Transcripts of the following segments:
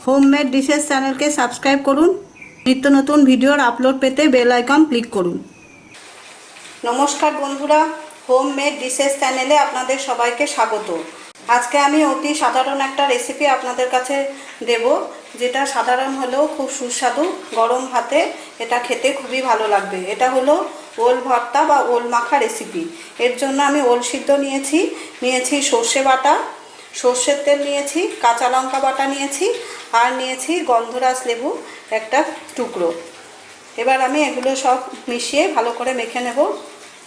Homemade dishes চ্যানেলকে subscribe করুন। নিত্য নতুন ভিডিওর আপলোড পেতে বেল আইকন ক্লিক করুন। নমস্কার বন্ধুরা, হোমমেড ডিশেস চ্যানেলে আপনাদের সবাইকে স্বাগত। আজকে আমি অতি সাধারণ একটা রেসিপি আপনাদের কাছে দেব, যেটা সাধারণ হলেও খুব সুস্বাদু। গরম ভাতে এটা খেতে খুবই ভালো লাগবে। এটা হলো ওল ভর্তা বা ওল মাখা রেসিপি। এর জন্য আমি ওল সিদ্ধ নিয়েছি সর্ষে বাটা, সর্ষের তেল নিয়েছি, কাঁচা লঙ্কা বাটা নিয়েছি, আর নিয়েছি গন্ধরাজ লেবু একটা টুকরো। এবার আমি এগুলো সব মিশিয়ে ভালো করে মেখে নেব।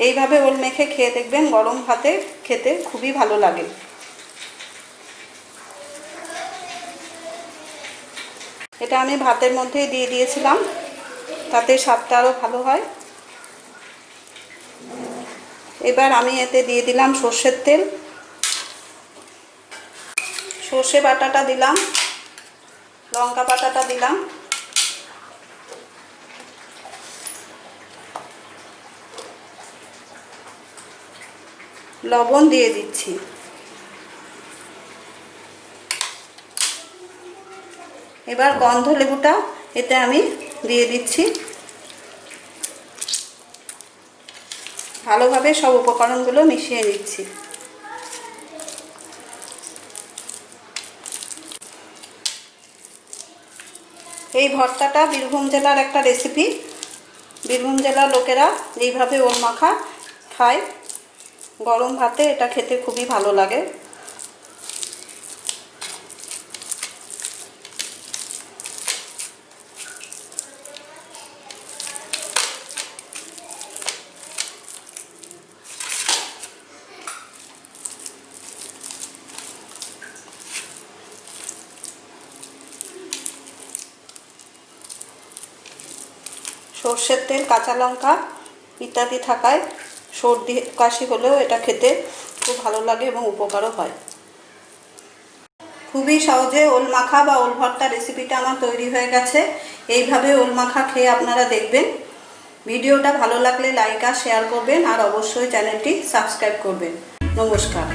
এইভাবে ওল মেখে খেয়ে দেখবেন, গরম ভাতে খেতে খুবই ভালো লাগে। এটা আমি ভাতের মধ্যেই দিয়ে দিয়েছিলাম, তাতে স্বাদটা আরও ভালো হয়। এবার আমি এতে দিয়ে দিলাম সর্ষের তেল, সর্ষে বাটাটা দিলাম, লঙ্কা বাটাটা দিলাম, লবণ দিয়ে দিচ্ছি। এবার গন্ধ লেবুটা এতে আমি দিয়ে দিচ্ছি। ভালোভাবে সব উপকরণগুলো মিশিয়ে নিচ্ছি। এই ভর্তাটা বীরভূম জেলার একটা রেসিপি। বীরভূম জেলার লোকেরা এইভাবে ওল মাখা খায়। গরম ভাতে এটা খেতে খুবই ভালো লাগে। সর্ষের তেল, কাঁচা লঙ্কা ইত্যাদি থাকায় সর্দি কাশি হলেও এটা খেতে খুব ভালো লাগে এবং উপকারও হয়। খুবই সহজে ওল মাখা বা ওল ভর্তা রেসিপিটা আমার তৈরি হয়ে গেছে। এইভাবে ওল মাখা খেয়ে আপনারা দেখবেন। ভিডিওটা ভালো লাগলে লাইক আর শেয়ার করবেন, আর অবশ্যই চ্যানেলটি সাবস্ক্রাইব করবেন। নমস্কার।